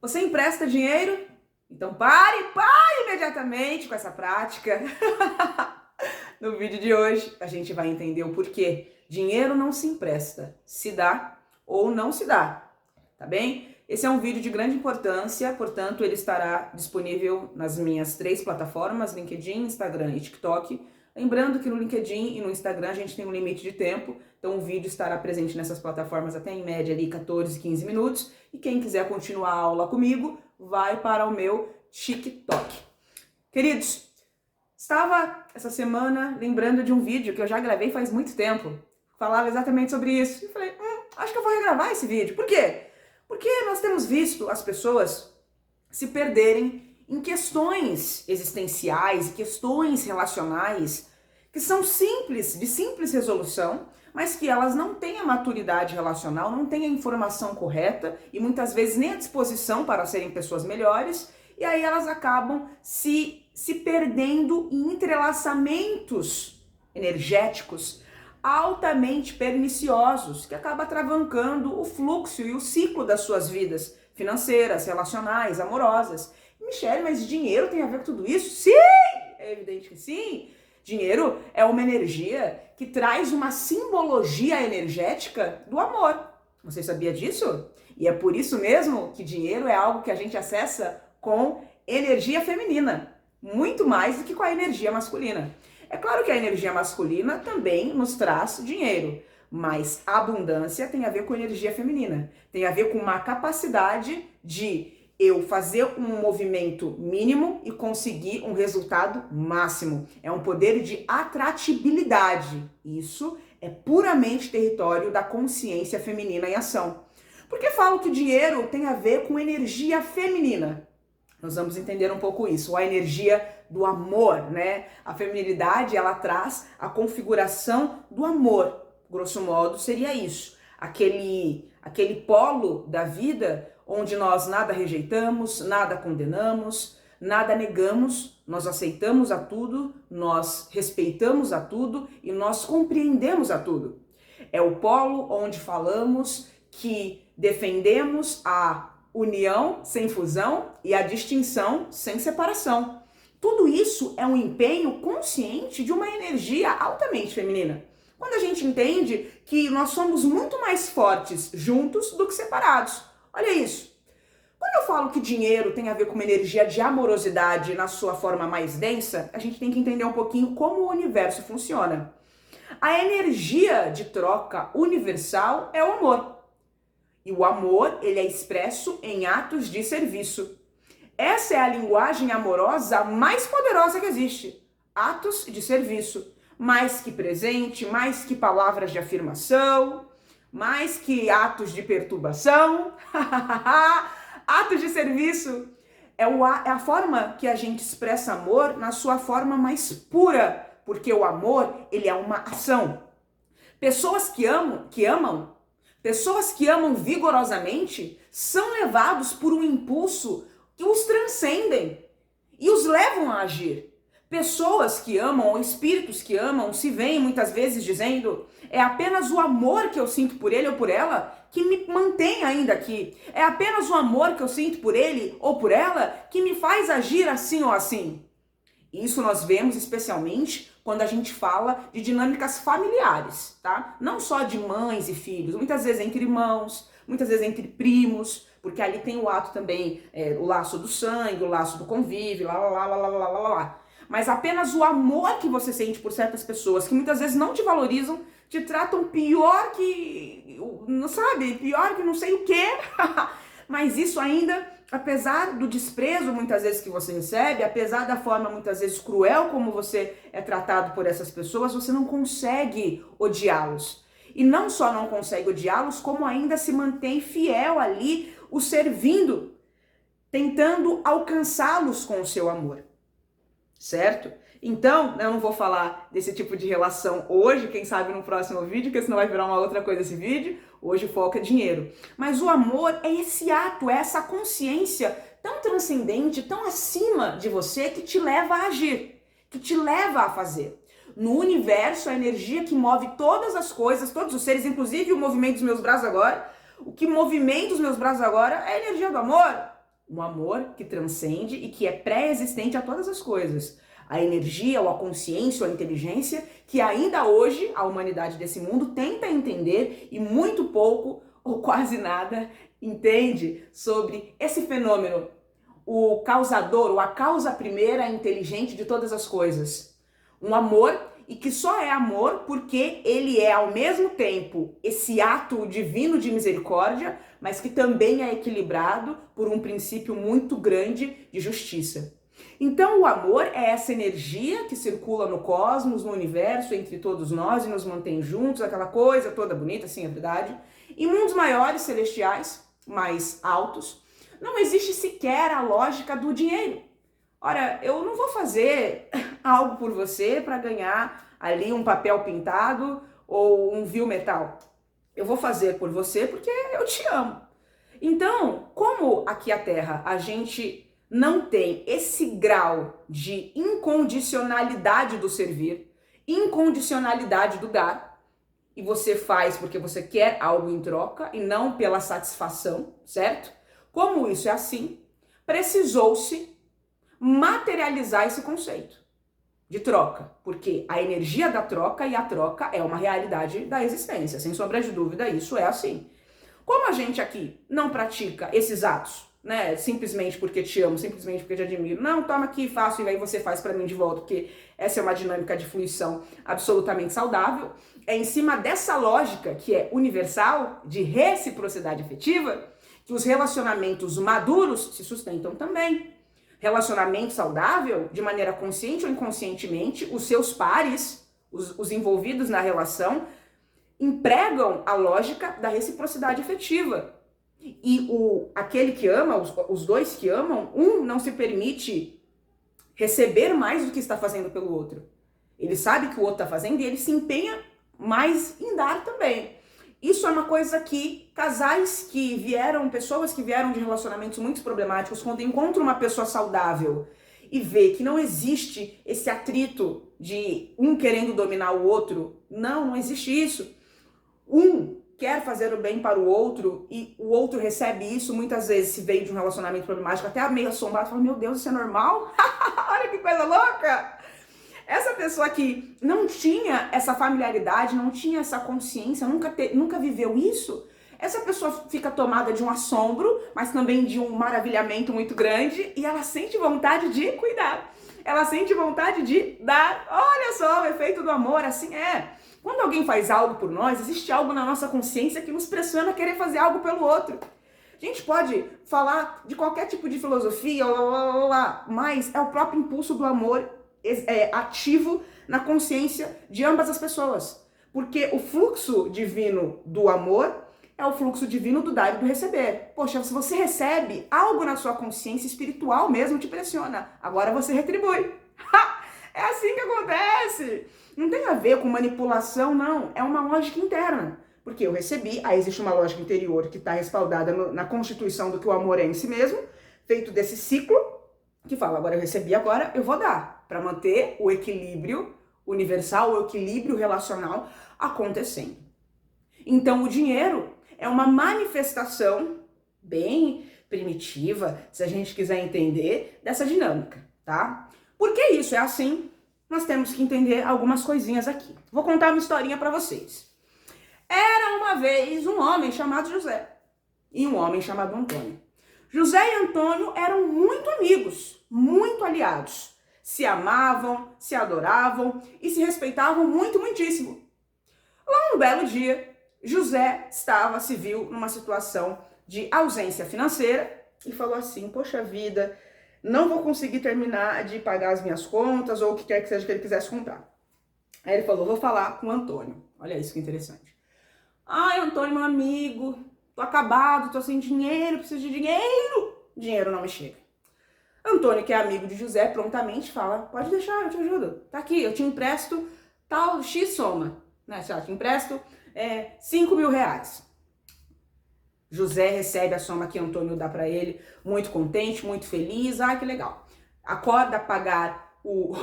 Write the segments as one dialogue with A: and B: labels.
A: Você empresta dinheiro? Então pare imediatamente com essa prática. No vídeo de hoje a gente vai entender o porquê dinheiro não se empresta, se dá ou não se dá, tá bem? Esse é um vídeo de grande importância, portanto ele estará disponível nas minhas 3 plataformas, LinkedIn, Instagram e TikTok. Lembrando que no LinkedIn e no Instagram a gente tem um limite de tempo, então o vídeo estará presente nessas plataformas até em média ali 14, 15 minutos. E quem quiser continuar a aula comigo, vai para o meu TikTok. Queridos, estava essa semana lembrando de um vídeo que eu já gravei faz muito tempo. Falava exatamente sobre isso. E falei, acho que eu vou regravar esse vídeo. Por quê? Porque nós temos visto as pessoas se perderem em questões existenciais e questões relacionais que são simples, de simples resolução, mas que elas não têm a maturidade relacional, não têm a informação correta e muitas vezes nem a disposição para serem pessoas melhores, e aí elas acabam se perdendo em entrelaçamentos energéticos altamente perniciosos, que acaba travancando o fluxo e o ciclo das suas vidas financeiras, relacionais, amorosas. Michele, mas dinheiro tem a ver com tudo isso? Sim! É evidente que sim. Dinheiro é uma energia que traz uma simbologia energética do amor. Você sabia disso? E é por isso mesmo que dinheiro é algo que a gente acessa com energia feminina, muito mais do que com a energia masculina. É claro que a energia masculina também nos traz dinheiro, mas a abundância tem a ver com energia feminina. Tem a ver com uma capacidade de eu fazer um movimento mínimo e conseguir um resultado máximo. É um poder de atratibilidade. Isso é puramente território da consciência feminina em ação. Por que falo que dinheiro tem a ver com energia feminina? Nós vamos entender um pouco isso, a energia do amor, né? A feminilidade, ela traz a configuração do amor. Grosso modo, seria isso. Aquele polo da vida onde nós nada rejeitamos, nada condenamos, nada negamos, nós aceitamos a tudo, nós respeitamos a tudo e nós compreendemos a tudo. É o polo onde falamos que defendemos a união sem fusão e a distinção sem separação. Tudo isso é um empenho consciente de uma energia altamente feminina. Quando a gente entende que nós somos muito mais fortes juntos do que separados. Olha isso. Quando eu falo que dinheiro tem a ver com uma energia de amorosidade na sua forma mais densa, a gente tem que entender um pouquinho como o universo funciona. A energia de troca universal é o amor. E o amor, ele é expresso em atos de serviço. Essa é a linguagem amorosa mais poderosa que existe. Atos de serviço. Mais que presente, mais que palavras de afirmação, mais que atos de perturbação. Atos de serviço é a forma que a gente expressa amor na sua forma mais pura, porque o amor, ele é uma ação. Pessoas que amam vigorosamente são levados por um impulso que os transcendem e os levam a agir. Pessoas que amam, ou espíritos que amam, se veem muitas vezes dizendo: é apenas o amor que eu sinto por ele ou por ela que me mantém ainda aqui. É apenas o amor que eu sinto por ele ou por ela que me faz agir assim ou assim. Isso nós vemos especialmente quando a gente fala de dinâmicas familiares, tá? Não só de mães e filhos, muitas vezes entre irmãos, muitas vezes entre primos, porque ali tem o ato também, o laço do sangue, o laço do convívio, lá. Mas apenas o amor que você sente por certas pessoas que muitas vezes não te valorizam, te tratam pior que, não sabe, pior que não sei o quê. Mas isso ainda, apesar do desprezo muitas vezes que você recebe, apesar da forma muitas vezes cruel como você é tratado por essas pessoas, você não consegue odiá-los. E não só não consegue odiá-los, como ainda se mantém fiel ali, os servindo, tentando alcançá-los com o seu amor. Certo? Então, eu não vou falar desse tipo de relação hoje, quem sabe no próximo vídeo, porque senão vai virar uma outra coisa esse vídeo. Hoje o foco é dinheiro. Mas o amor é esse ato, é essa consciência tão transcendente, tão acima de você que te leva a agir, que te leva a fazer. No universo, a energia que move todas as coisas, todos os seres, inclusive o movimento dos meus braços agora, o que movimenta os meus braços agora é a energia do amor. Um amor que transcende e que é pré-existente a todas as coisas. A energia, ou a consciência, ou a inteligência, que ainda hoje a humanidade desse mundo tenta entender e muito pouco, ou quase nada, entende sobre esse fenômeno, o causador, ou a causa primeira inteligente de todas as coisas. Um amor, e que só é amor porque ele é ao mesmo tempo esse ato divino de misericórdia, mas que também é equilibrado por um princípio muito grande de justiça. Então o amor é essa energia que circula no cosmos, no universo, entre todos nós e nos mantém juntos, aquela coisa toda bonita, assim é verdade. Em mundos maiores, celestiais, mais altos, não existe sequer a lógica do dinheiro. Ora, eu não vou fazer algo por você para ganhar ali um papel pintado ou um fio metal. Eu vou fazer por você porque eu te amo. Então, como aqui a Terra a gente não tem esse grau de incondicionalidade do servir, incondicionalidade do dar, e você faz porque você quer algo em troca e não pela satisfação, certo? Como isso é assim, precisou-se materializar esse conceito de troca, porque a energia da troca e a troca é uma realidade da existência, sem sombra de dúvida, isso é assim. Como a gente aqui não pratica esses atos, né, simplesmente porque te amo, simplesmente porque te admiro, não, toma aqui, faço e aí você faz pra mim de volta, porque essa é uma dinâmica de fluição absolutamente saudável, é em cima dessa lógica que é universal, de reciprocidade afetiva, que os relacionamentos maduros se sustentam também. Relacionamento saudável, de maneira consciente ou inconscientemente, os seus pares, os envolvidos na relação, empregam a lógica da reciprocidade afetiva. E aquele que ama, os dois que amam, um não se permite receber mais do que está fazendo pelo outro. Ele sabe que o outro está fazendo e ele se empenha mais em dar também. Isso é uma coisa que casais que vieram, pessoas que vieram de relacionamentos muito problemáticos, quando encontram uma pessoa saudável e vê que não existe esse atrito de um querendo dominar o outro, não existe isso. Um quer fazer o bem para o outro e o outro recebe isso, muitas vezes se veio de um relacionamento problemático, até meio assombrado, fala, meu Deus, isso é normal? Olha que coisa louca! Essa pessoa que não tinha essa familiaridade, não tinha essa consciência, nunca viveu isso, essa pessoa fica tomada de um assombro, mas também de um maravilhamento muito grande e ela sente vontade de cuidar. Ela sente vontade de dar. Olha só, o efeito do amor, assim é. Quando alguém faz algo por nós, existe algo na nossa consciência que nos pressiona a querer fazer algo pelo outro. A gente pode falar de qualquer tipo de filosofia, mas é o próprio impulso do amor ativo na consciência de ambas as pessoas. Porque o fluxo divino do amor é o fluxo divino do dar e do receber. Poxa, se você recebe, algo na sua consciência espiritual mesmo te pressiona. Agora você retribui. É assim que acontece. Não tem a ver com manipulação, não. É uma lógica interna. Porque eu recebi, aí existe uma lógica interior que está respaldada na constituição do que o amor é em si mesmo, feito desse ciclo, que fala, agora eu recebi, agora eu vou dar, para manter o equilíbrio universal, o equilíbrio relacional acontecendo. Então o dinheiro é uma manifestação bem primitiva, se a gente quiser entender, dessa dinâmica, tá? Por que isso é assim? Nós temos que entender algumas coisinhas aqui. Vou contar uma historinha para vocês. Era uma vez um homem chamado José e um homem chamado Antônio. José e Antônio eram muito amigos, muito aliados. Se amavam, se adoravam e se respeitavam muito, muitíssimo. Lá um belo dia, José se viu numa situação de ausência financeira e falou assim, poxa vida, não vou conseguir terminar de pagar as minhas contas ou o que quer que seja que ele quisesse comprar. Aí ele falou, vou falar com o Antônio. Olha isso que interessante. Ai, Antônio, meu amigo, tô acabado, tô sem dinheiro, preciso de dinheiro. Dinheiro não me chega. Antônio, que é amigo de José, prontamente fala, pode deixar, eu te ajudo. Tá aqui, eu te empresto tal X soma. Né? Eu te empresto 5 mil reais. José recebe a soma que Antônio dá para ele, muito contente, muito feliz. Ai, que legal. Acorda a pagar o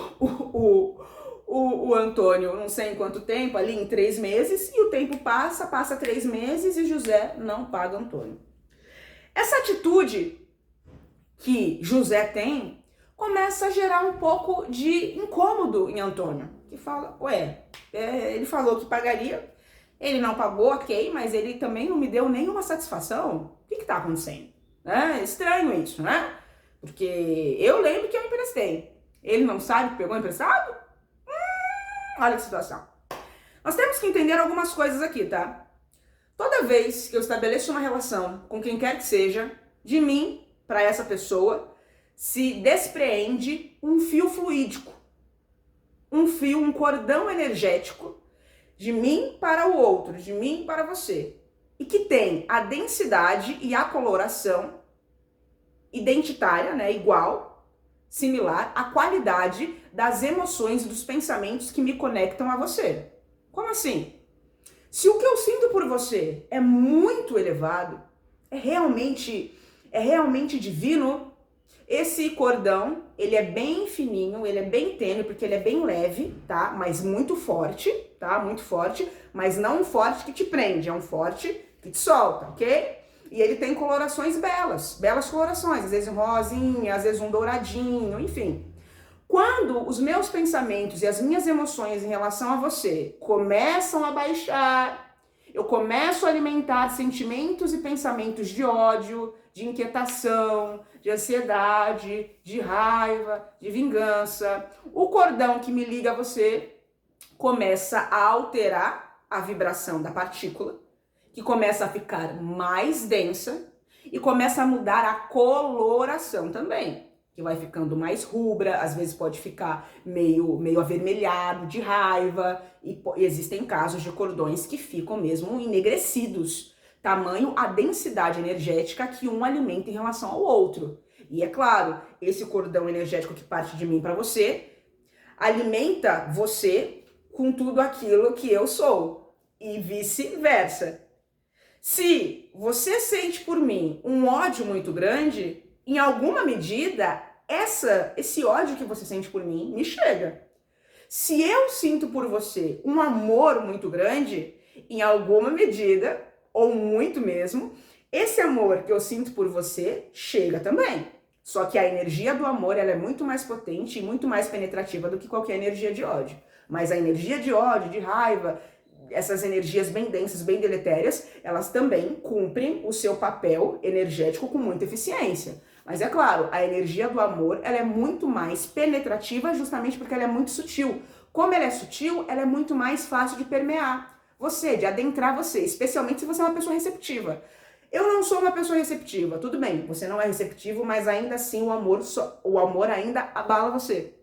A: Antônio não sei em quanto tempo, ali em 3 meses, e o tempo passa 3 meses e José não paga Antônio. Essa atitude que José tem começa a gerar um pouco de incômodo em Antônio. Que fala, ué, ele falou que pagaria, ele não pagou, ok, mas ele também não me deu nenhuma satisfação. O que está acontecendo? É estranho isso, né? Porque eu lembro que eu emprestei. Ele não sabe que pegou emprestado? Olha que situação. Nós temos que entender algumas coisas aqui, tá? Toda vez que eu estabeleço uma relação com quem quer que seja, de mim para essa pessoa, se despreende um fio fluídico, um fio, um cordão energético de mim para o outro, de mim para você, e que tem a densidade e a coloração identitária, né, igual, similar à qualidade das emoções e dos pensamentos que me conectam a você. Como assim? Se o que eu sinto por você é muito elevado, é realmente divino, esse cordão, ele é bem fininho, ele é bem tênue, porque ele é bem leve, tá? Mas muito forte, tá? Muito forte, mas não um forte que te prende, é um forte que te solta, ok? E ele tem colorações belas colorações, às vezes um rosinha, às vezes um douradinho, enfim. Quando os meus pensamentos e as minhas emoções em relação a você começam a baixar, eu começo a alimentar sentimentos e pensamentos de ódio, de inquietação, de ansiedade, de raiva, de vingança, o cordão que me liga a você começa a alterar a vibração da partícula, que começa a ficar mais densa e começa a mudar a coloração também, que vai ficando mais rubra, às vezes pode ficar meio avermelhado de raiva, e existem casos de cordões que ficam mesmo enegrecidos, tamanho a densidade energética que um alimenta em relação ao outro. E é claro, esse cordão energético que parte de mim para você, alimenta você com tudo aquilo que eu sou, e vice-versa. Se você sente por mim um ódio muito grande, em alguma medida, esse ódio que você sente por mim me chega. Se eu sinto por você um amor muito grande, em alguma medida, ou muito mesmo, esse amor que eu sinto por você chega também. Só que a energia do amor, ela é muito mais potente e muito mais penetrativa do que qualquer energia de ódio. Mas a energia de ódio, de raiva, essas energias bem densas, bem deletérias, elas também cumprem o seu papel energético com muita eficiência. Mas é claro, a energia do amor, ela é muito mais penetrativa justamente porque ela é muito sutil. Como ela é sutil, ela é muito mais fácil de permear você, de adentrar você, especialmente se você é uma pessoa receptiva. Eu não sou uma pessoa receptiva, tudo bem, você não é receptivo, mas ainda assim o amor ainda abala você.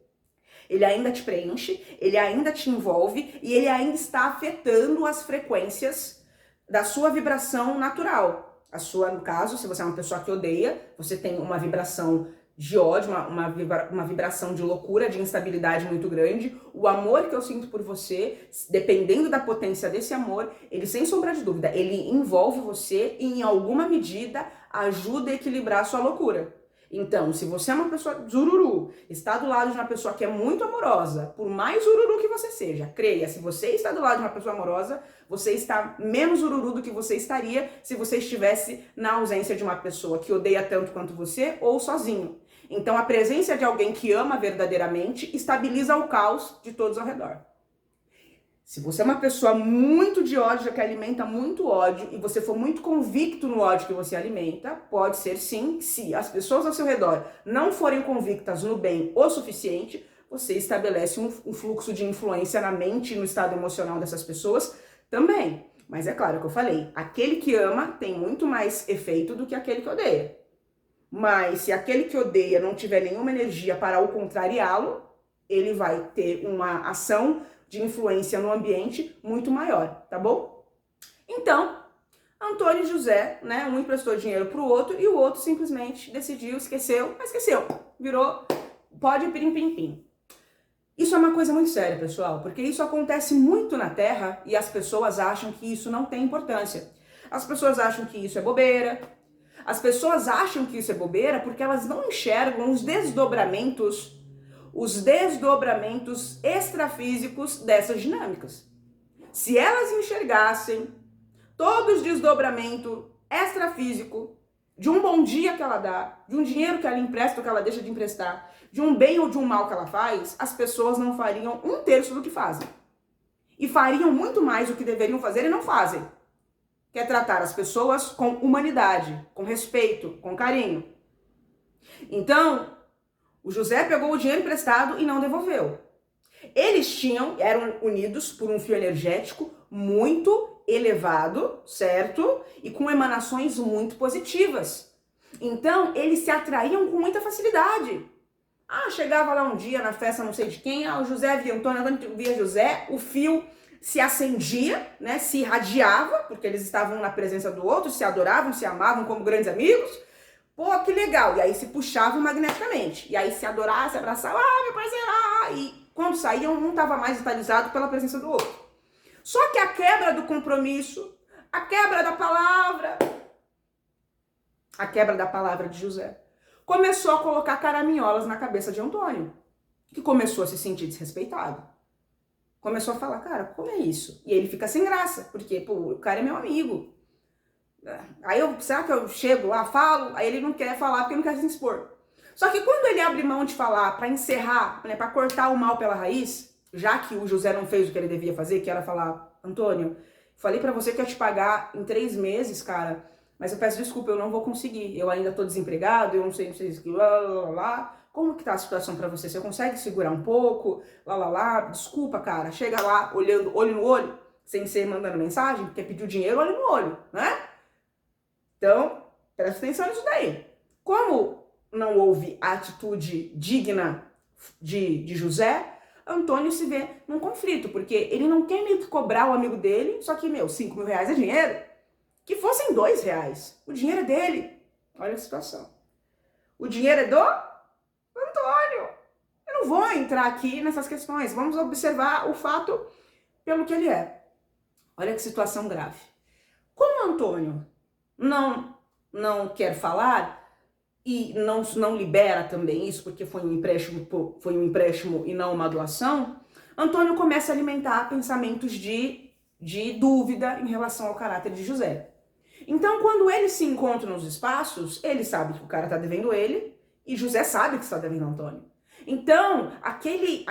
A: Ele ainda te preenche, ele ainda te envolve e ele ainda está afetando as frequências da sua vibração natural. A sua, no caso, se você é uma pessoa que odeia, você tem uma vibração de ódio, uma vibração de loucura, de instabilidade muito grande. O amor que eu sinto por você, dependendo da potência desse amor, ele, sem sombra de dúvida, ele envolve você e em alguma medida ajuda a equilibrar a sua loucura. Então, se você é uma pessoa zururu, está do lado de uma pessoa que é muito amorosa, por mais zururu que você seja, creia, se você está do lado de uma pessoa amorosa, você está menos zururu do que você estaria se você estivesse na ausência de uma pessoa que odeia tanto quanto você ou sozinho. Então, a presença de alguém que ama verdadeiramente estabiliza o caos de todos ao redor. Se você é uma pessoa muito de ódio, que alimenta muito ódio, e você for muito convicto no ódio que você alimenta, pode ser sim, se as pessoas ao seu redor não forem convictas no bem o suficiente, você estabelece um fluxo de influência na mente e no estado emocional dessas pessoas também. Mas é claro que eu falei, aquele que ama tem muito mais efeito do que aquele que odeia. Mas se aquele que odeia não tiver nenhuma energia para o contrariá-lo, ele vai ter uma ação de influência no ambiente muito maior, tá bom? Então, Antônio e José, né, um emprestou dinheiro pro outro e o outro simplesmente decidiu, esqueceu, virou pode pirim-pim-pim. Isso é uma coisa muito séria, pessoal, porque isso acontece muito na Terra e as pessoas acham que isso não tem importância. As pessoas acham que isso é bobeira. As pessoas acham que isso é bobeira porque elas não enxergam os desdobramentos extrafísicos dessas dinâmicas. Se elas enxergassem todo o desdobramento extrafísico de um bom dia que ela dá, de um dinheiro que ela empresta ou que ela deixa de emprestar, de um bem ou de um mal que ela faz, as pessoas não fariam 1/3 do que fazem. E fariam muito mais do que deveriam fazer e não fazem. Que é tratar as pessoas com humanidade, com respeito, com carinho. Então, o José pegou o dinheiro emprestado e não devolveu. Eram unidos por um fio energético muito elevado, certo? E com emanações muito positivas. Então, eles se atraíam com muita facilidade. Chegava lá um dia na festa não sei de quem, o José via Antônio, Antônio via José, o fio se acendia, né? Se irradiava, porque eles estavam na presença do outro, se adoravam, se amavam como grandes amigos. Pô, que legal! E aí se puxavam magneticamente. E aí se adoravam, se abraçavam, meu parceiro, e quando saíam, um estava mais vitalizado pela presença do outro. Só que a quebra do compromisso, a quebra da palavra de José, começou a colocar caraminholas na cabeça de Antônio, que começou a se sentir desrespeitado. Começou a falar, cara, como é isso? E ele fica sem graça, porque, pô, o cara é meu amigo. Aí será que eu chego lá, falo? Aí ele não quer falar porque não quer se expor. Só que quando ele abre mão de falar para encerrar, né, para cortar o mal pela raiz, já que o José não fez o que ele devia fazer, que era falar, Antônio, falei para você que eu ia te pagar em 3 meses, cara, mas eu peço desculpa, eu não vou conseguir. Eu ainda tô desempregado, eu não sei lá. Como que tá a situação para você? Você consegue segurar um pouco? Desculpa, cara. Chega lá, olhando olho no olho, sem ser mandando mensagem, porque pediu dinheiro, olho no olho, né? Então, presta atenção nisso daí. Como não houve a atitude digna de José, Antônio se vê num conflito, porque ele não quer meio que cobrar o amigo dele, só que, 5 mil reais é dinheiro. Que fossem R$2. O dinheiro é dele. Olha a situação. O dinheiro é do Antônio. Eu não vou entrar aqui nessas questões. Vamos observar o fato pelo que ele é. Olha que situação grave. Como Antônio não quer falar e não libera também isso, porque foi um empréstimo e não uma doação, Antônio começa a alimentar pensamentos de dúvida em relação ao caráter de José. Então, quando eles se encontram nos espaços, ele sabe que o cara tá devendo ele e José sabe que está devendo Antônio. Então, aquele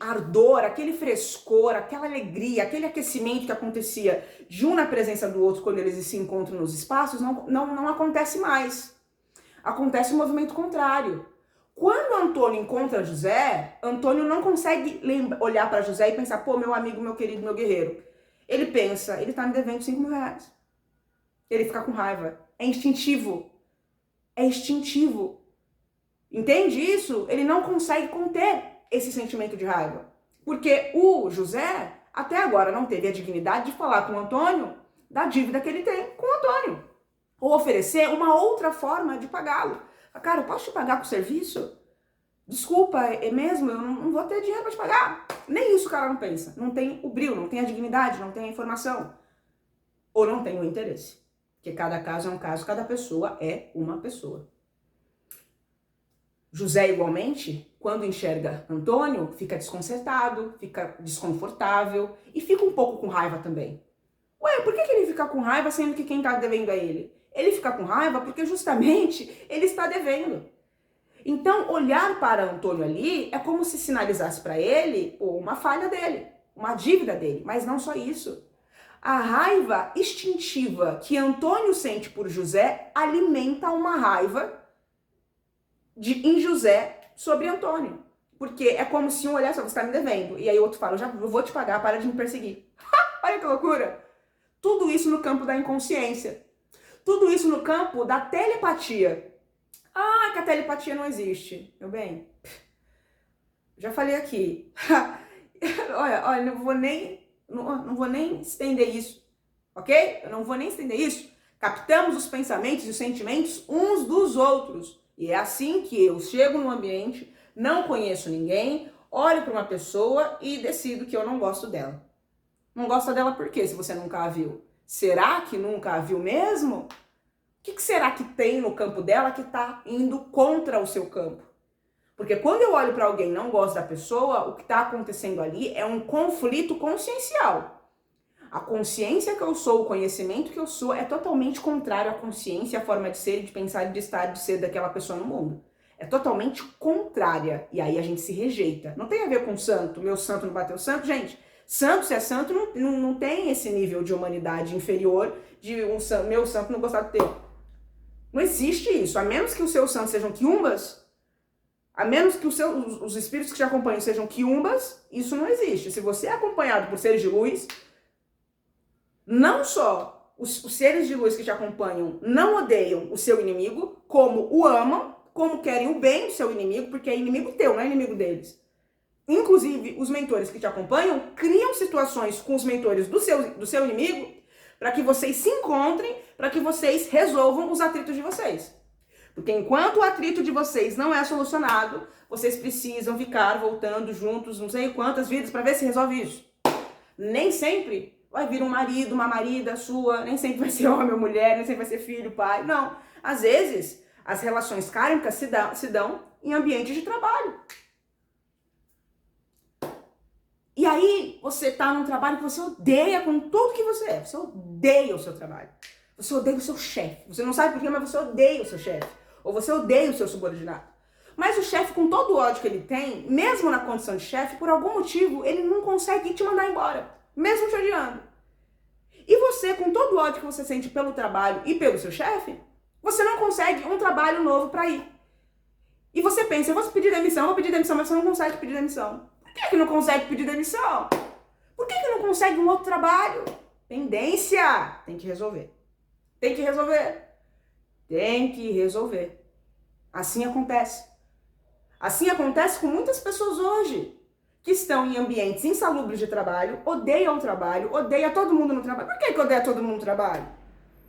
A: ardor, aquele frescor, aquela alegria, aquele aquecimento que acontecia de um na presença do outro quando eles se encontram nos espaços, não acontece mais. Acontece um movimento contrário. Quando Antônio encontra José, Antônio não consegue olhar para José e pensar, pô, meu amigo, meu querido, meu guerreiro. Ele pensa, ele tá me devendo 5 mil reais. Ele fica com raiva. É instintivo. É instintivo. Entende isso? Ele não consegue conter esse sentimento de raiva. Porque o José, até agora, não teve a dignidade de falar com o Antônio da dívida que ele tem com o Antônio. Ou oferecer uma outra forma de pagá-lo. Cara, eu posso te pagar com serviço? Desculpa, é mesmo? Eu não vou ter dinheiro para te pagar. Nem isso o cara não pensa. Não tem o brilho, não tem a dignidade, não tem a informação. Ou não tem o interesse. Porque cada caso é um caso, cada pessoa é uma pessoa. José, igualmente, quando enxerga Antônio, fica desconcertado, fica desconfortável e fica um pouco com raiva também. Ué, por que ele fica com raiva sendo que quem está devendo é ele? Ele fica com raiva porque justamente ele está devendo. Então, olhar para Antônio ali é como se sinalizasse para ele uma falha dele, uma dívida dele, mas não só isso. A raiva instintiva que Antônio sente por José alimenta uma raiva em José sobre Antônio. Porque é como se um olhasse, você está me devendo, e aí o outro fala, eu vou te pagar, para de me perseguir. Olha que loucura! Tudo isso no campo da inconsciência. Tudo isso no campo da telepatia. Que a telepatia não existe. Meu bem, já falei aqui. olha, não vou nem estender isso, ok? Eu não vou nem estender isso. Captamos os pensamentos e os sentimentos uns dos outros. E é assim que eu chego no ambiente, não conheço ninguém, olho para uma pessoa e decido que eu não gosto dela. Não gosta dela por quê, se você nunca a viu? Será que nunca a viu mesmo? O que será que tem no campo dela que está indo contra o seu campo? Porque quando eu olho para alguém e não gosto da pessoa, o que está acontecendo ali é um conflito consciencial. A consciência que eu sou, o conhecimento que eu sou é totalmente contrário à consciência, à forma de ser, de pensar, de estar, de ser daquela pessoa no mundo. É totalmente contrária. E aí a gente se rejeita. Não tem a ver com santo. Meu santo não bateu santo. Gente, santo, se é santo, não tem esse nível de humanidade inferior de meu santo não gostar do teu. Não existe isso. A menos que os seus santos sejam quiumbas, a menos que os espíritos que te acompanham sejam quiumbas, isso não existe. Se você é acompanhado por seres de luz, não só os seres de luz que te acompanham não odeiam o seu inimigo, como o amam, como querem o bem do seu inimigo, porque é inimigo teu, não é inimigo deles. Inclusive, os mentores que te acompanham criam situações com os mentores do seu inimigo para que vocês se encontrem, para que vocês resolvam os atritos de vocês. Porque enquanto o atrito de vocês não é solucionado, vocês precisam ficar voltando juntos não sei quantas vidas para ver se resolve isso. Nem sempre vai vir um marido, uma marida sua, nem sempre vai ser homem ou mulher, nem sempre vai ser filho, pai. Não. Às vezes, as relações kármicas se dão em ambientes de trabalho. E aí, você tá num trabalho que você odeia com tudo que você é. Você odeia o seu trabalho. Você odeia o seu chefe. Você não sabe por quê, mas você odeia o seu chefe. Ou você odeia o seu subordinado. Mas o chefe, com todo o ódio que ele tem, mesmo na condição de chefe, por algum motivo, ele não consegue te mandar embora. Mesmo te odiando. E você, com todo o ódio que você sente pelo trabalho e pelo seu chefe, você não consegue um trabalho novo pra ir. E você pensa, eu vou pedir demissão, mas você não consegue pedir demissão. Por que não consegue pedir demissão? Por que não consegue um outro trabalho? Pendência! Tem que resolver. Tem que resolver. Tem que resolver. Assim acontece. Assim acontece com muitas pessoas hoje, que estão em ambientes insalubres de trabalho, odeiam o trabalho, odeiam todo mundo no trabalho. Por que odeia todo mundo no trabalho?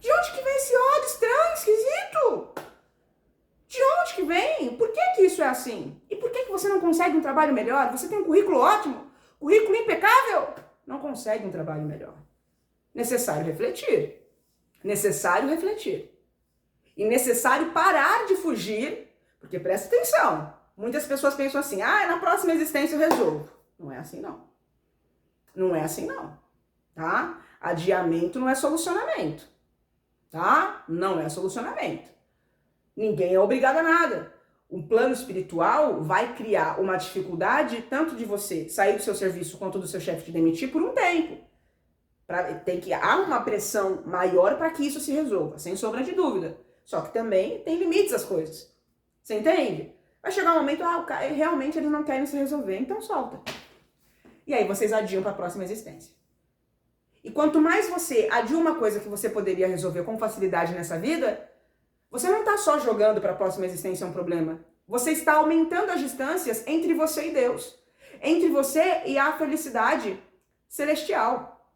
A: De onde que vem esse ódio estranho, esquisito? De onde que vem? Por que isso é assim? E por que você não consegue um trabalho melhor? Você tem um currículo ótimo, currículo impecável, não consegue um trabalho melhor. Necessário refletir. Necessário refletir. E necessário parar de fugir, porque presta atenção. Muitas pessoas pensam assim, na próxima existência eu resolvo. Não é assim não. Não é assim não. Tá? Adiamento não é solucionamento. Tá? Não é solucionamento. Ninguém é obrigado a nada. O plano espiritual vai criar uma dificuldade tanto de você sair do seu serviço quanto do seu chefe te demitir por um tempo. Há uma pressão maior para que isso se resolva, sem sombra de dúvida. Só que também tem limites às coisas. Você entende? Vai chegar um momento, realmente eles não querem se resolver, então solta. E aí vocês adiam para a próxima existência. E quanto mais você adia uma coisa que você poderia resolver com facilidade nessa vida, você não está só jogando para a próxima existência um problema. Você está aumentando as distâncias entre você e Deus. Entre você e a felicidade celestial.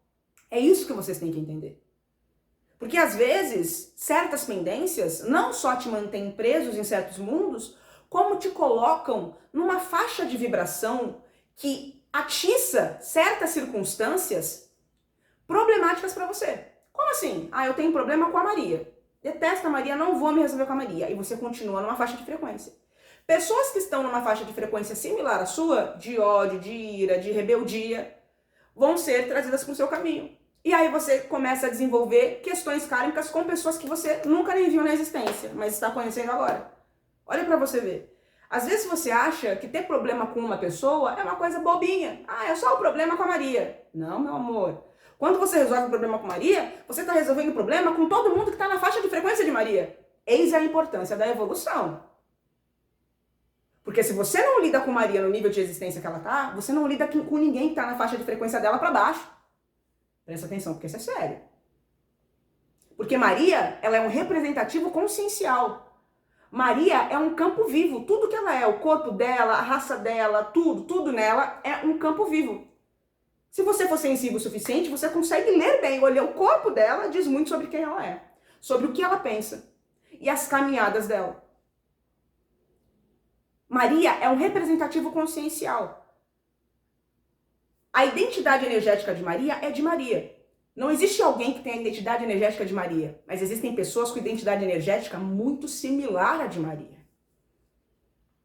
A: É isso que vocês têm que entender. Porque às vezes, certas pendências não só te mantêm presos em certos mundos, como te colocam numa faixa de vibração que atiça certas circunstâncias problemáticas para você. Como assim? Eu tenho problema com a Maria. Detesto a Maria, não vou me resolver com a Maria. E você continua numa faixa de frequência. Pessoas que estão numa faixa de frequência similar à sua, de ódio, de ira, de rebeldia, vão ser trazidas para o seu caminho. E aí você começa a desenvolver questões kármicas com pessoas que você nunca nem viu na existência, mas está conhecendo agora. Olha pra você ver. Às vezes você acha que ter problema com uma pessoa é uma coisa bobinha. É só o problema com a Maria. Não, meu amor. Quando você resolve o problema com Maria, você está resolvendo o problema com todo mundo que está na faixa de frequência de Maria. Eis a importância da evolução. Porque se você não lida com Maria no nível de existência que ela tá, você não lida com ninguém que tá na faixa de frequência dela para baixo. Presta atenção, porque isso é sério. Porque Maria, ela é um representativo consciencial. Maria é um campo vivo. Tudo que ela é, o corpo dela, a raça dela, tudo nela é um campo vivo. Se você for sensível o suficiente, você consegue ler bem. Olhar o corpo dela diz muito sobre quem ela é. Sobre o que ela pensa. E as caminhadas dela. Maria é um representativo consciencial. A identidade energética de Maria é de Maria. Não existe alguém que tenha a identidade energética de Maria, mas existem pessoas com identidade energética muito similar à de Maria.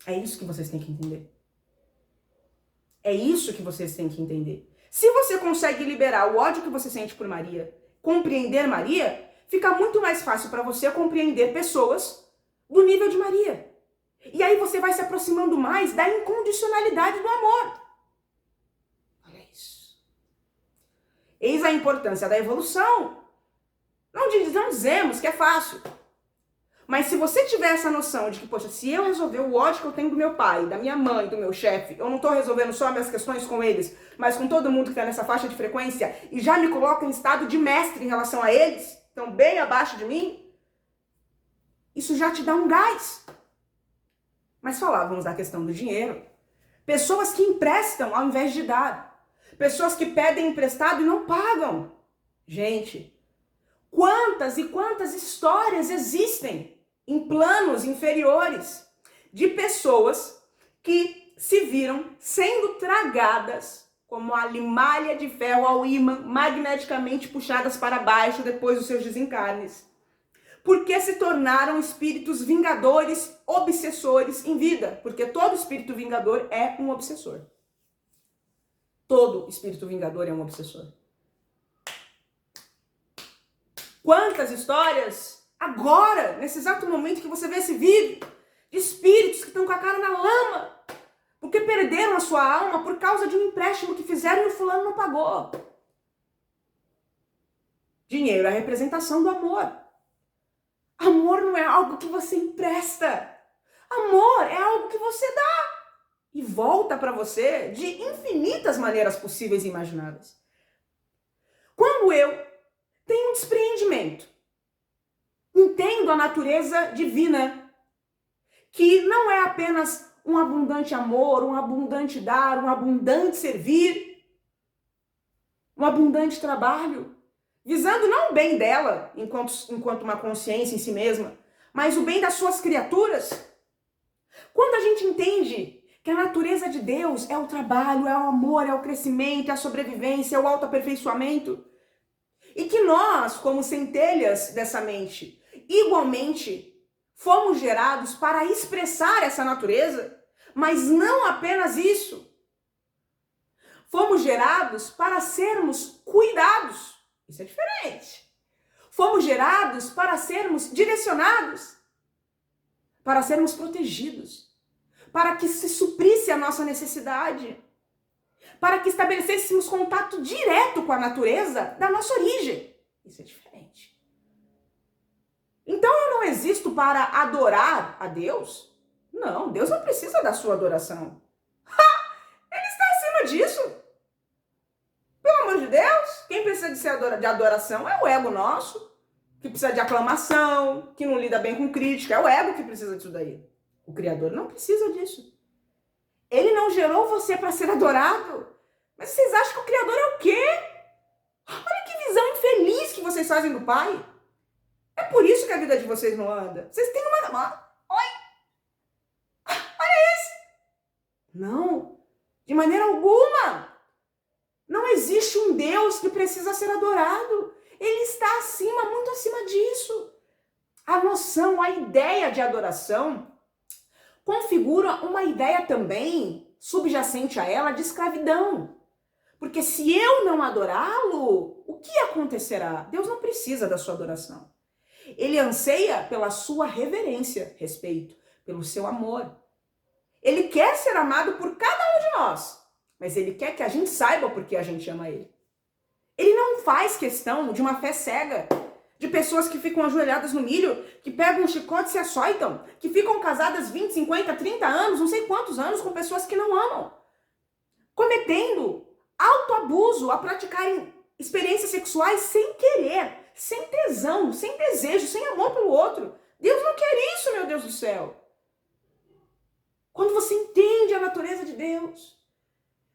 A: É isso que vocês têm que entender. É isso que vocês têm que entender. Se você consegue liberar o ódio que você sente por Maria, compreender Maria, fica muito mais fácil para você compreender pessoas do nível de Maria. E aí você vai se aproximando mais da incondicionalidade do amor. Olha isso. Eis a importância da evolução. Não dizemos que é fácil. Mas se você tiver essa noção de que, poxa, se eu resolver o ódio que eu tenho do meu pai, da minha mãe, do meu chefe, eu não estou resolvendo só minhas questões com eles, mas com todo mundo que está nessa faixa de frequência e já me coloca em estado de mestre em relação a eles, estão bem abaixo de mim, isso já te dá um gás. Mas falávamos da questão do dinheiro. Pessoas que emprestam ao invés de dar. Pessoas que pedem emprestado e não pagam. Gente, quantas e quantas histórias existem em planos inferiores de pessoas que se viram sendo tragadas como a limalha de ferro ao ímã, magneticamente puxadas para baixo depois dos seus desencarnes. Porque se tornaram espíritos vingadores, obsessores em vida. Porque todo espírito vingador é um obsessor. Todo espírito vingador é um obsessor. Quantas histórias, agora, nesse exato momento que você vê esse vídeo, de espíritos que estão com a cara na lama, porque perderam a sua alma por causa de um empréstimo que fizeram e o fulano não pagou. Dinheiro é a representação do amor. Amor não é algo que você empresta. Amor é algo que você dá. E volta para você de infinitas maneiras possíveis e imagináveis. Quando eu tenho um despreendimento, entendo a natureza divina, que não é apenas um abundante amor, um abundante dar, um abundante servir, um abundante trabalho, visando não o bem dela, enquanto uma consciência em si mesma, mas o bem das suas criaturas. Quando a gente entende que a natureza de Deus é o trabalho, é o amor, é o crescimento, é a sobrevivência, é o autoaperfeiçoamento, e que nós, como centelhas dessa mente, igualmente fomos gerados para expressar essa natureza, mas não apenas isso. Fomos gerados para sermos cuidados. Isso é diferente. Fomos gerados para sermos direcionados, para sermos protegidos, para que se suprisse a nossa necessidade, para que estabelecêssemos contato direto com a natureza da nossa origem. Isso é diferente. Então eu não existo para adorar a Deus? Não, Deus não precisa da sua adoração. Ele está acima disso. Pelo amor de Deus, quem precisa de adoração é o ego nosso, que precisa de aclamação, que não lida bem com crítica. É o ego que precisa disso daí. O Criador não precisa disso. Ele não gerou você para ser adorado. Mas vocês acham que o Criador é o quê? Olha que visão infeliz que vocês fazem do Pai. É por isso que a vida de vocês não anda. Vocês têm uma... Oi! Olha isso! Não, de maneira alguma. Não existe um Deus que precisa ser adorado. Ele está acima, muito acima disso. A noção, a ideia de adoração configura uma ideia também subjacente a ela de escravidão. Porque se eu não adorá-lo, o que acontecerá? Deus não precisa da sua adoração. Ele anseia pela sua reverência, respeito, pelo seu amor. Ele quer ser amado por cada um de nós, mas ele quer que a gente saiba por que a gente ama ele. Ele não faz questão de uma fé cega, de pessoas que ficam ajoelhadas no milho, que pegam um chicote e se açoitam, que ficam casadas 20, 50, 30 anos, não sei quantos anos, com pessoas que não amam, cometendo autoabuso, a praticarem experiências sexuais sem querer, sem tesão, sem desejo, sem amor pelo outro. Deus não quer isso, meu Deus do céu. Quando você entende a natureza de Deus,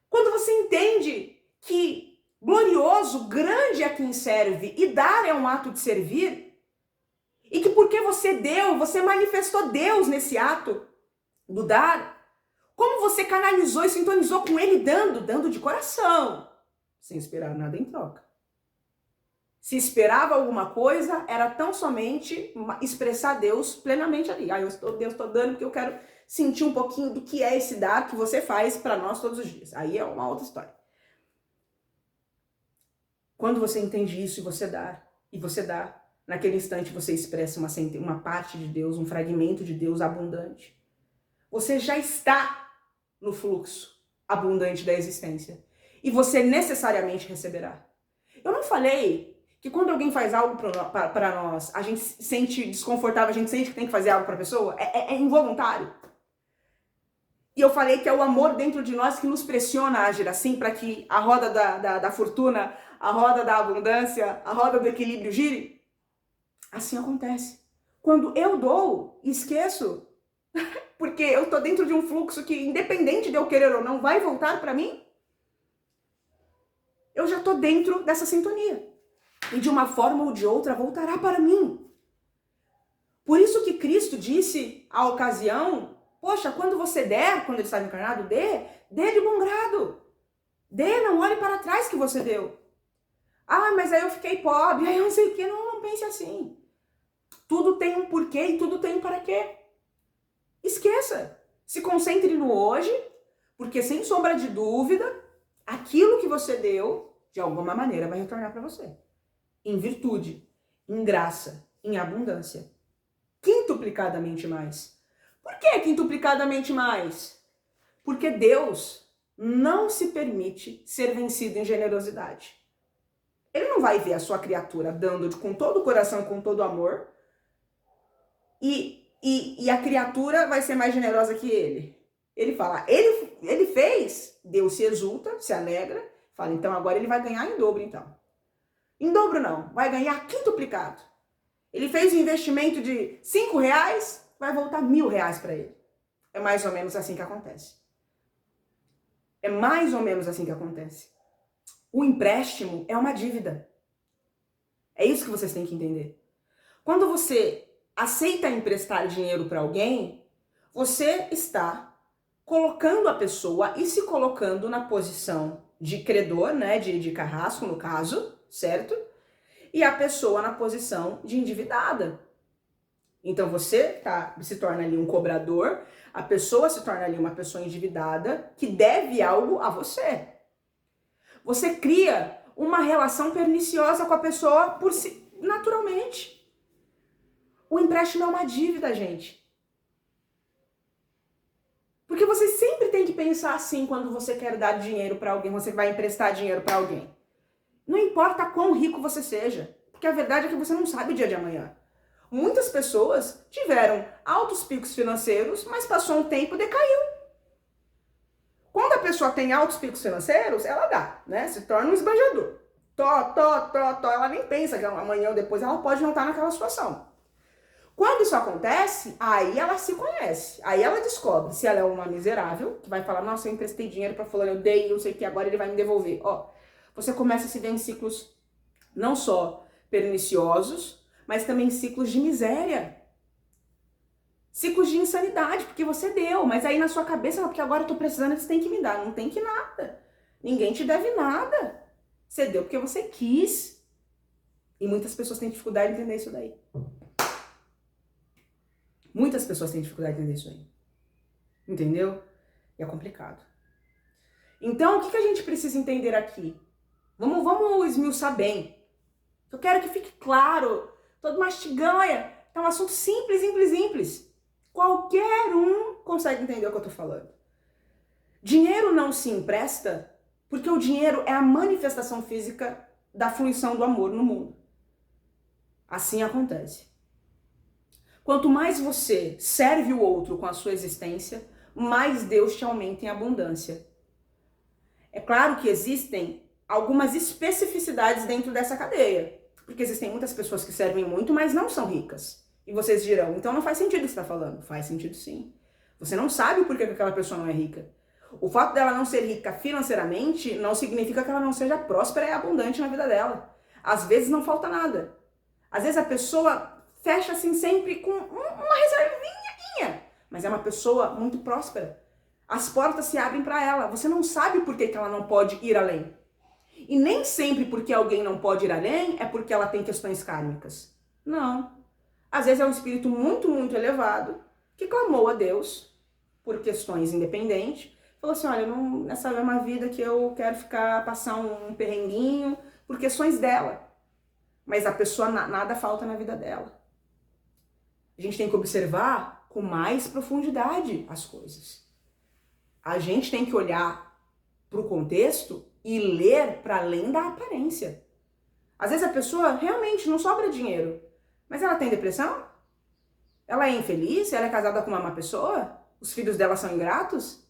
A: quando você entende que glorioso, grande é quem serve e dar é um ato de servir, e que porque você deu, você manifestou Deus nesse ato do dar, como você canalizou e sintonizou com ele dando de coração, sem esperar nada em troca. Se esperava alguma coisa, era tão somente expressar Deus plenamente ali. Deus, estou dando porque eu quero sentir um pouquinho do que é esse dar que você faz para nós todos os dias. Aí é uma outra história. Quando você entende isso e você dá, naquele instante você expressa uma parte de Deus, um fragmento de Deus abundante. Você já está no fluxo abundante da existência. E você necessariamente receberá. Eu não falei que quando alguém faz algo para nós, a gente se sente desconfortável, a gente sente que tem que fazer algo para a pessoa, é involuntário. E eu falei que é o amor dentro de nós que nos pressiona a agir assim, para que a roda da fortuna, a roda da abundância, a roda do equilíbrio gire. Assim acontece. Quando eu dou, esqueço. Porque eu tô dentro de um fluxo que, independente de eu querer ou não, vai voltar para mim. Eu já tô dentro dessa sintonia. E de uma forma ou de outra voltará para mim. Por isso que Cristo disse à ocasião, poxa, quando você der, quando ele estava encarnado, dê de bom grado. Dê, não olhe para trás que você deu. Ah, mas aí eu fiquei pobre, aí eu não sei o que, não pense assim. Tudo tem um porquê e tudo tem um para quê. Esqueça. Se concentre no hoje, porque sem sombra de dúvida, aquilo que você deu, de alguma maneira, vai retornar para você. Em virtude, em graça, em abundância. Quintuplicadamente mais. Por que quintuplicadamente mais? Porque Deus não se permite ser vencido em generosidade. Ele não vai ver a sua criatura dando com todo o coração, com todo o amor, e a criatura vai ser mais generosa que ele. Ele fala, ele fez, Deus se exulta, se alegra, fala, então agora ele vai ganhar em dobro, então. Em dobro não, vai ganhar quintuplicado. Ele fez um investimento de R$5, vai voltar R$1.000 para ele. É mais ou menos assim que acontece. É mais ou menos assim que acontece. O empréstimo é uma dívida. É isso que vocês têm que entender. Quando você aceita emprestar dinheiro para alguém, você está colocando a pessoa e se colocando na posição de credor, né, de carrasco no caso, certo? E a pessoa na posição de endividada. Então você se torna ali um cobrador, a pessoa se torna ali uma pessoa endividada que deve algo a você. Você cria uma relação perniciosa com a pessoa por si, naturalmente. O empréstimo é uma dívida, gente. Porque você sempre tem que pensar assim quando você quer dar dinheiro para alguém, você vai emprestar dinheiro para alguém. Não importa quão rico você seja, porque a verdade é que você não sabe o dia de amanhã. Muitas pessoas tiveram altos picos financeiros, mas passou um tempo e decaiu. Quando a pessoa tem altos picos financeiros, ela dá, né? Se torna um esbanjador. Ela nem pensa que amanhã ou depois ela pode não estar naquela situação. Quando isso acontece, aí ela se conhece. Aí ela descobre se ela é uma miserável, que vai falar, nossa, eu emprestei dinheiro para fulano, eu dei, não sei o que, agora ele vai me devolver. Ó, você começa a se ver em ciclos não só perniciosos, mas também ciclos de miséria. Ciclos de insanidade, porque você deu, mas aí na sua cabeça, não, porque agora eu tô precisando, você tem que me dar. Não tem que nada. Ninguém te deve nada. Você deu porque você quis. E muitas pessoas têm dificuldade de entender isso daí. Muitas pessoas têm dificuldade de entender isso aí. Entendeu? E é complicado. Então, o que a gente precisa entender aqui? Vamos esmiuçar bem. Eu quero que fique claro, todo mastiganha. É um assunto simples, simples, simples. Qualquer um consegue entender o que eu tô falando. Dinheiro não se empresta porque o dinheiro é a manifestação física da fruição do amor no mundo. Assim acontece. Quanto mais você serve o outro com a sua existência, mais Deus te aumenta em abundância. É claro que existem algumas especificidades dentro dessa cadeia. Porque existem muitas pessoas que servem muito, mas não são ricas. E vocês dirão, então não faz sentido o que você está falando. Faz sentido sim. Você não sabe o porquê que aquela pessoa não é rica. O fato dela não ser rica financeiramente não significa que ela não seja próspera e abundante na vida dela. Às vezes não falta nada. Às vezes a pessoa fecha assim sempre com uma reservinha, mas é uma pessoa muito próspera. As portas se abrem para ela. Você não sabe por que ela não pode ir além. E nem sempre porque alguém não pode ir além é porque ela tem questões kármicas. Não. Às vezes é um espírito muito, muito elevado que clamou a Deus por questões independentes. Falou assim, olha, nessa é uma vida que eu quero passar um perrenguinho, por questões dela. Mas a pessoa, nada falta na vida dela. A gente tem que observar com mais profundidade as coisas. A gente tem que olhar para o contexto e ler para além da aparência. Às vezes a pessoa realmente não sobra dinheiro, mas ela tem depressão? Ela é infeliz? Ela é casada com uma má pessoa? Os filhos dela são ingratos?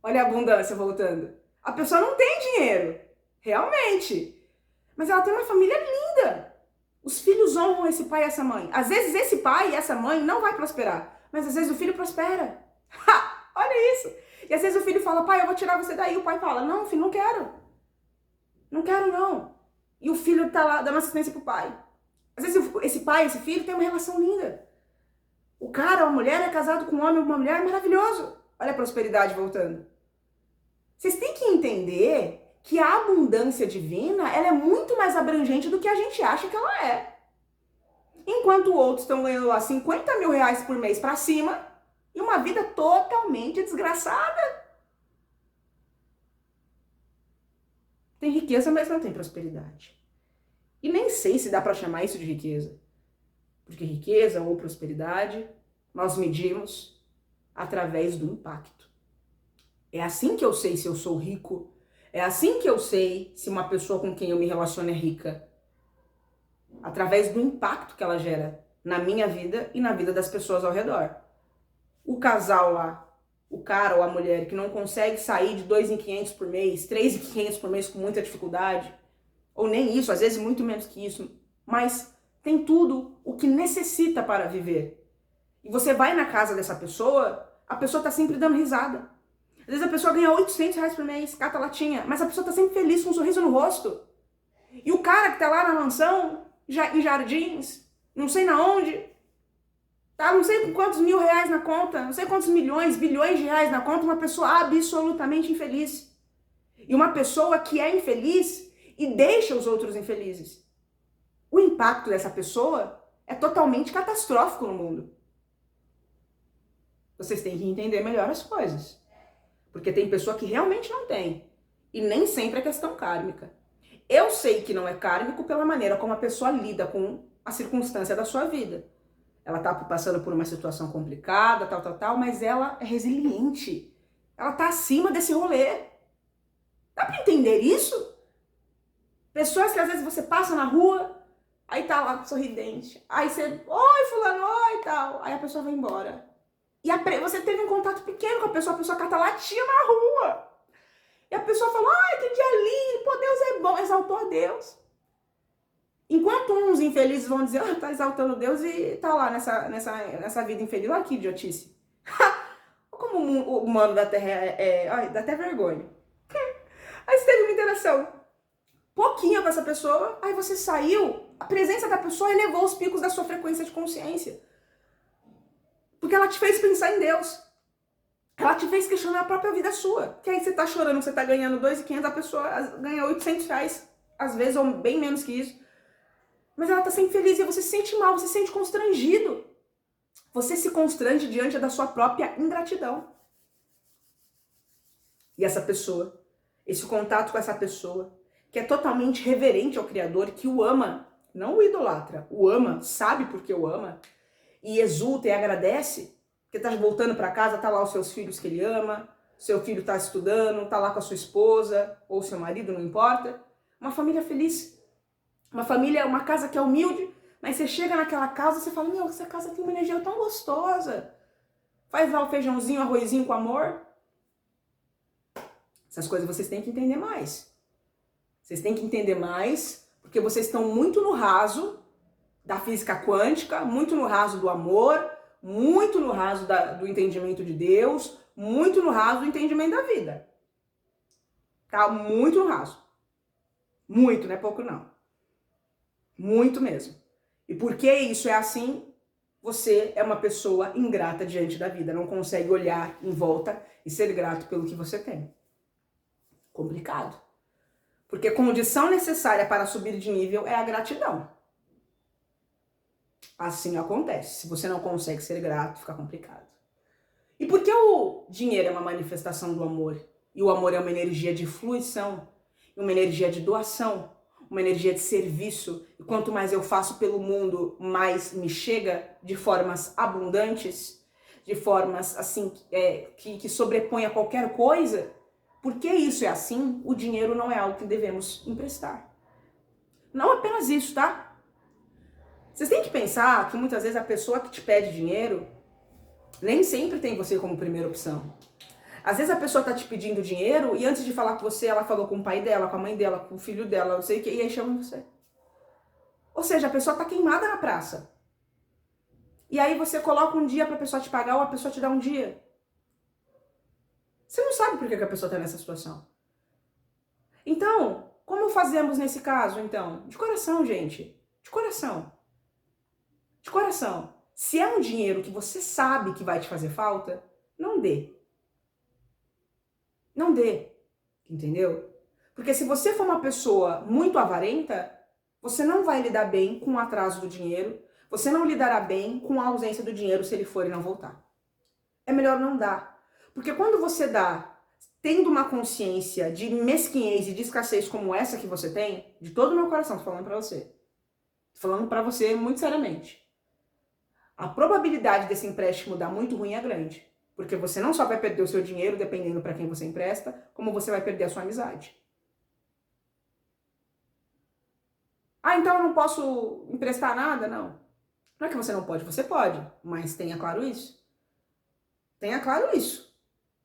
A: Olha a abundância voltando. A pessoa não tem dinheiro, realmente. Mas ela tem uma família linda. Os filhos honram esse pai e essa mãe. Às vezes esse pai e essa mãe não vai prosperar, mas às vezes o filho prospera. Ha! Olha isso. E às vezes o filho fala, pai, eu vou tirar você daí. O pai fala, não, filho, não quero. Não quero, não. E o filho tá lá dando assistência pro pai. Às vezes esse pai e esse filho têm uma relação linda. O cara ou a mulher é casado com um homem ou uma mulher, maravilhoso. Olha a prosperidade voltando. Vocês têm que entender que a abundância divina, ela é muito mais abrangente do que a gente acha que ela é. Enquanto outros estão ganhando lá 50 mil reais por mês pra cima e uma vida totalmente desgraçada. Tem riqueza, mas não tem prosperidade. E nem sei se dá pra chamar isso de riqueza. Porque riqueza ou prosperidade, nós medimos através do impacto. É assim que eu sei se eu sou rico. É assim que eu sei se uma pessoa com quem eu me relaciono é rica. Através do impacto que ela gera na minha vida e na vida das pessoas ao redor. O casal lá, o cara ou a mulher que não consegue sair de 2.500 por mês, 3.500 por mês com muita dificuldade, ou nem isso, às vezes muito menos que isso, mas tem tudo o que necessita para viver. E você vai na casa dessa pessoa, a pessoa tá sempre dando risada. Às vezes a pessoa ganha 800 reais por mês, cata latinha, mas a pessoa tá sempre feliz, com um sorriso no rosto. E o cara que tá lá na mansão, já em Jardins, não sei na onde, tá não sei quantos mil reais na conta, não sei quantos milhões, bilhões de reais na conta, uma pessoa absolutamente infeliz. E uma pessoa que é infeliz e deixa os outros infelizes. O impacto dessa pessoa é totalmente catastrófico no mundo. Vocês têm que entender melhor as coisas. Porque tem pessoa que realmente não tem. E nem sempre é questão kármica. Eu sei que não é kármico pela maneira como a pessoa lida com a circunstância da sua vida. Ela tá passando por uma situação complicada, tal, mas ela é resiliente. Ela tá acima desse rolê. Dá pra entender isso? Pessoas que às vezes você passa na rua, aí tá lá sorridente. Aí você, oi fulano, oi, tal. Aí a pessoa vai embora. E você teve um contato pequeno com a pessoa cata latinha na rua. E a pessoa fala, ai, que dia lindo, pô, Deus é bom, exaltou a Deus. Enquanto uns infelizes vão dizer, ah, tá exaltando Deus e tá lá nessa vida infeliz. Olha que idiotice. Como o humano da Terra ai, dá até vergonha. Aí você teve uma interação pouquinho com essa pessoa, aí você saiu, a presença da pessoa elevou os picos da sua frequência de consciência. Porque ela te fez pensar em Deus. Ela te fez questionar a própria vida sua. Que aí você tá chorando, você tá ganhando 2.500, a pessoa ganha 800 reais, às vezes, ou bem menos que isso. Mas ela tá sempre feliz e você se sente mal, você se sente constrangido. Você se constrange diante da sua própria ingratidão. E essa pessoa, esse contato com essa pessoa, que é totalmente reverente ao Criador, que o ama, não o idolatra, o ama, sabe por que o ama, e exulta e agradece, porque tá voltando para casa, tá lá os seus filhos que ele ama, seu filho tá estudando, tá lá com a sua esposa, ou seu marido, não importa. Uma família feliz. Uma família, uma casa que é humilde, mas você chega naquela casa e você fala, meu, essa casa tem uma energia tão gostosa. Faz lá o feijãozinho, arrozinho com amor. Essas coisas vocês têm que entender mais. Vocês têm que entender mais, porque vocês estão muito no raso da física quântica, muito no raso do amor, muito no raso do entendimento de Deus, muito no raso do entendimento da vida. Tá? Muito no raso. Muito, não é pouco não. Muito mesmo. E porque isso é assim, você é uma pessoa ingrata diante da vida, não consegue olhar em volta e ser grato pelo que você tem. Complicado. Porque a condição necessária para subir de nível é a gratidão. Assim acontece. Se você não consegue ser grato, fica complicado. E por que o dinheiro é uma manifestação do amor? E o amor é uma energia de fluição, uma energia de doação, uma energia de serviço. E quanto mais eu faço pelo mundo, mais me chega de formas abundantes, de formas assim que sobrepõem a qualquer coisa. Porque isso é assim, o dinheiro não é algo que devemos emprestar. Não apenas isso, tá? Vocês têm que pensar que muitas vezes a pessoa que te pede dinheiro nem sempre tem você como primeira opção. Às vezes a pessoa tá te pedindo dinheiro e antes de falar com você, ela falou com o pai dela, com a mãe dela, com o filho dela, não sei o que, e aí chama você. Ou seja, a pessoa tá queimada na praça. E aí você coloca um dia pra pessoa te pagar ou a pessoa te dá um dia. Você não sabe por que a pessoa tá nessa situação. Então, como fazemos nesse caso, então? De coração, gente. De coração. De coração. Se é um dinheiro que você sabe que vai te fazer falta, não dê. Não dê. Entendeu? Porque se você for uma pessoa muito avarenta, você não vai lidar bem com o atraso do dinheiro, você não lidará bem com a ausência do dinheiro se ele for e não voltar. É melhor não dar. Porque quando você dá, tendo uma consciência de mesquinhez e de escassez como essa que você tem, de todo o meu coração, tô falando pra você. Tô falando pra você muito seriamente. A probabilidade desse empréstimo dar muito ruim é grande. Porque você não só vai perder o seu dinheiro, dependendo para quem você empresta, como você vai perder a sua amizade. Ah, então eu não posso emprestar nada? Não. Não é que você não pode, você pode. Mas tenha claro isso. Tenha claro isso.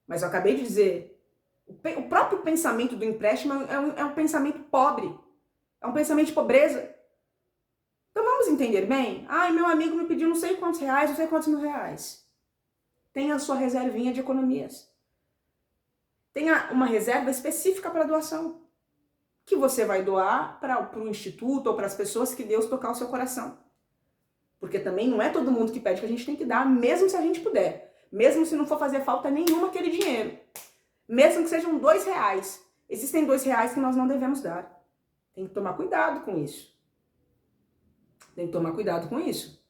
A: Mas eu acabei de dizer, o próprio pensamento do empréstimo é um pensamento pobre. É um pensamento de pobreza. Então vamos entender bem? Ai, meu amigo me pediu não sei quantos reais, não sei quantos mil reais. Tenha a sua reservinha de economias. Tenha uma reserva específica para doação. Que você vai doar para o instituto ou para as pessoas que Deus tocar o seu coração. Porque também não é todo mundo que pede que a gente tem que dar, mesmo se a gente puder. Mesmo se não for fazer falta nenhuma aquele dinheiro. Mesmo que sejam R$2. Existem R$2 que nós não devemos dar. Tem que tomar cuidado com isso. Tem que tomar cuidado com isso.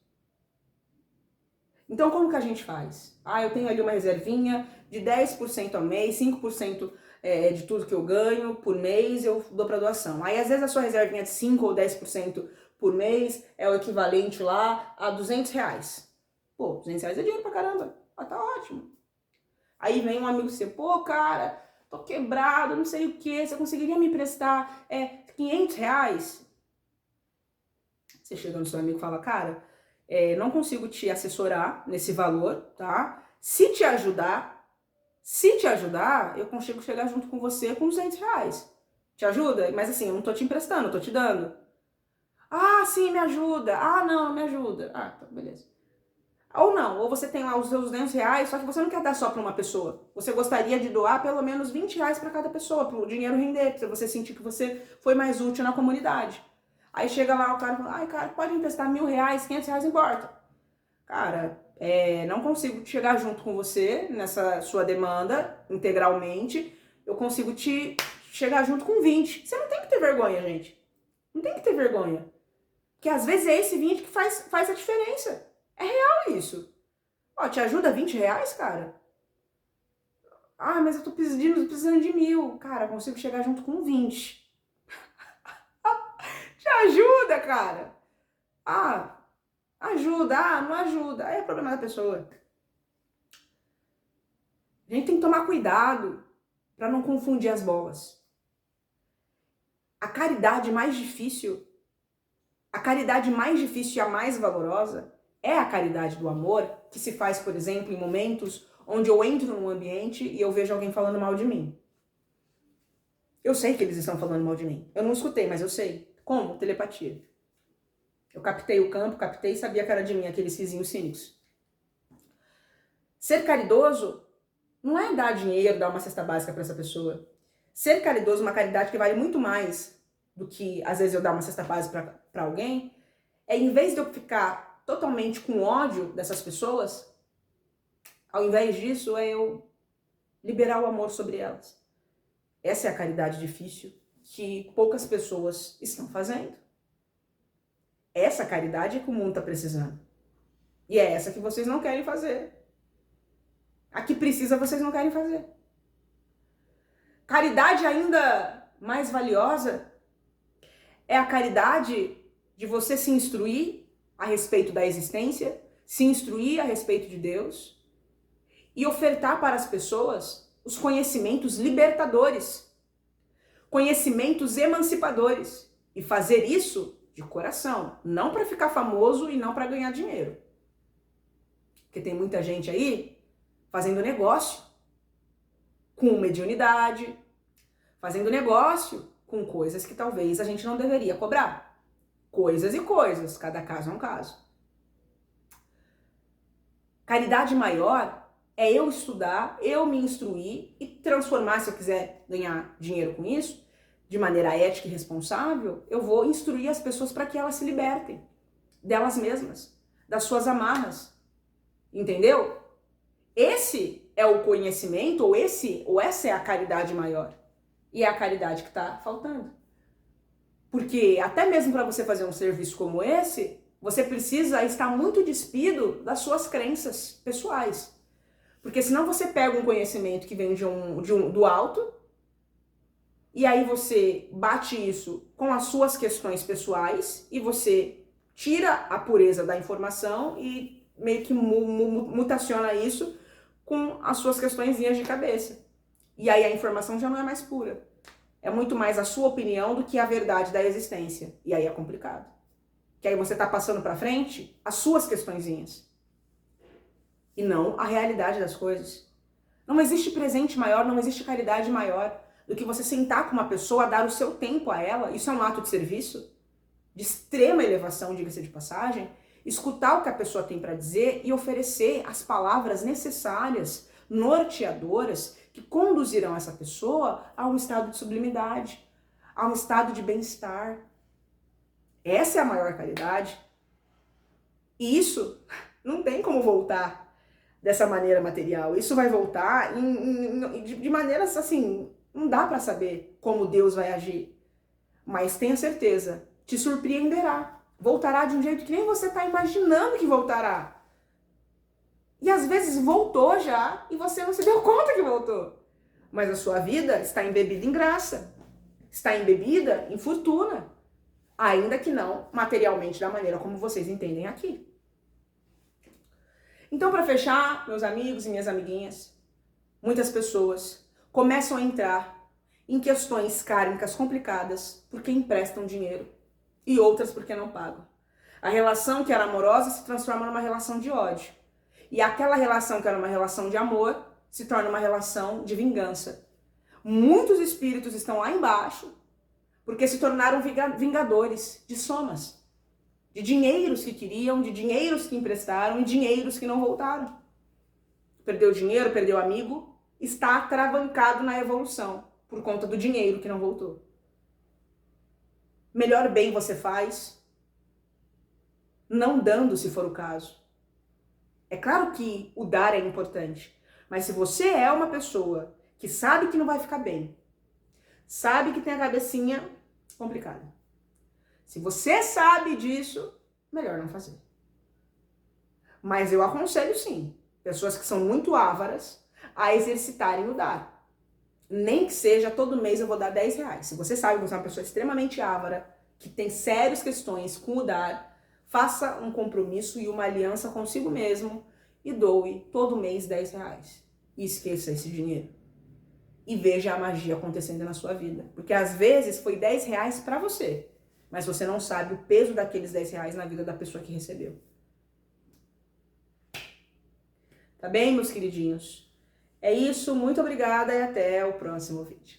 A: Então, como que a gente faz? Ah, eu tenho ali uma reservinha de 10% ao mês, 5% de tudo que eu ganho por mês, eu dou para doação. Aí, às vezes, a sua reservinha de 5 ou 10% por mês é o equivalente lá a R$200. Pô, R$200 é dinheiro pra caramba. Ah, tá ótimo. Aí vem um amigo seu, pô, cara, tô quebrado, não sei o que, você conseguiria me emprestar R$500? Você chega no seu amigo e fala, cara, não consigo te assessorar nesse valor, tá? Se te ajudar, eu consigo chegar junto com você com R$200. Te ajuda? Mas assim, eu não tô te emprestando, eu tô te dando. Ah, sim, me ajuda. Ah, não me ajuda. Ah, tá, beleza. Ou não, ou você tem lá os seus R$200, só que você não quer dar só para uma pessoa. Você gostaria de doar pelo menos R$20 para cada pessoa, para o dinheiro render, para você sentir que você foi mais útil na comunidade. Aí chega lá o cara e fala, ai, cara, pode emprestar R$1.000, R$500, importa. Cara, não consigo chegar junto com você nessa sua demanda integralmente. Eu consigo te chegar junto com 20. Você não tem que ter vergonha, gente. Não tem que ter vergonha. Porque às vezes é esse 20 que faz a diferença. É real isso. Ó, te ajuda R$20, cara? Ah, mas eu tô precisando de 1.000. Cara, consigo chegar junto com 20. Te ajuda, cara. Ah, ajuda. Ah, não ajuda. Aí é problema da pessoa. A gente tem que tomar cuidado para não confundir as bolas. A caridade mais difícil e a mais valorosa é a caridade do amor, que se faz, por exemplo, em momentos onde eu entro num ambiente e eu vejo alguém falando mal de mim. Eu sei que eles estão falando mal de mim. Eu não escutei, mas eu sei. Como? Telepatia. Eu captei o campo, captei e sabia que era de mim, aqueles vizinhos cínicos. Ser caridoso não é dar dinheiro, dar uma cesta básica para essa pessoa. Ser caridoso é uma caridade que vale muito mais do que, às vezes, eu dar uma cesta básica para alguém. Em vez de eu ficar totalmente com ódio dessas pessoas, ao invés disso, é eu liberar o amor sobre elas. Essa é a caridade difícil que poucas pessoas estão fazendo. Essa caridade é que o mundo está precisando. E é essa que vocês não querem fazer. A que precisa, vocês não querem fazer. Caridade ainda mais valiosa É a caridade de você se instruir a respeito da existência, se instruir a respeito de Deus e ofertar para as pessoas os conhecimentos libertadores, conhecimentos emancipadores. E fazer isso de coração, não para ficar famoso e não para ganhar dinheiro. Porque tem muita gente aí fazendo negócio com mediunidade, fazendo negócio com coisas que talvez a gente não deveria cobrar. Coisas e coisas, cada caso é um caso. Caridade maior é eu estudar, eu me instruir e transformar, se eu quiser ganhar dinheiro com isso, de maneira ética e responsável, eu vou instruir as pessoas para que elas se libertem delas mesmas, das suas amarras. Entendeu? Esse é o conhecimento, ou essa é a caridade maior. E é a caridade que está faltando. Porque até mesmo para você fazer um serviço como esse, você precisa estar muito despido das suas crenças pessoais. Porque senão você pega um conhecimento que vem do alto, e aí você bate isso com as suas questões pessoais, e você tira a pureza da informação e meio que mutaciona isso com as suas questõezinhas de cabeça. E aí a informação já não é mais pura. É muito mais a sua opinião do que a verdade da existência. E aí é complicado. Que aí você tá passando pra frente as suas questõezinhas. E não a realidade das coisas. Não existe presente maior, não existe caridade maior do que você sentar com uma pessoa, dar o seu tempo a ela. Isso é um ato de serviço de extrema elevação, diga-se de passagem. Escutar o que a pessoa tem para dizer e oferecer as palavras necessárias, norteadoras, que conduzirão essa pessoa a um estado de sublimidade, a um estado de bem-estar. Essa é a maior caridade. E isso não tem como voltar dessa maneira material. Isso vai voltar de maneiras assim, não dá para saber como Deus vai agir. Mas tenha certeza, te surpreenderá. Voltará de um jeito que nem você está imaginando que voltará. E às vezes voltou já e você não se deu conta que voltou. Mas a sua vida está embebida em graça. Está embebida em fortuna. Ainda que não materialmente da maneira como vocês entendem aqui. Então, para fechar, meus amigos e minhas amiguinhas, muitas pessoas começam a entrar em questões kármicas complicadas porque emprestam dinheiro. E outras porque não pagam. A relação que era amorosa se transforma numa relação de ódio. E aquela relação que era uma relação de amor se torna uma relação de vingança. Muitos espíritos estão lá embaixo porque se tornaram vingadores de somas. De dinheiros que queriam, de dinheiros que emprestaram e dinheiros que não voltaram. Perdeu dinheiro, perdeu amigo, está atravancado na evolução por conta do dinheiro que não voltou. Melhor bem você faz, não dando se for o caso. É claro que o dar é importante, mas se você é uma pessoa que sabe que não vai ficar bem, sabe que tem a cabecinha complicada, se você sabe disso, melhor não fazer. Mas eu aconselho sim, pessoas que são muito ávaras, a exercitarem o dar. Nem que seja todo mês eu vou dar R$10. Se você sabe que você é uma pessoa extremamente ávara, que tem sérias questões com o dar, faça um compromisso e uma aliança consigo mesmo e doe todo mês R$10. E esqueça esse dinheiro. E veja a magia acontecendo na sua vida. Porque às vezes foi R$10 para você, mas você não sabe o peso daqueles R$10 na vida da pessoa que recebeu. Tá bem, meus queridinhos? É isso, muito obrigada e até o próximo vídeo.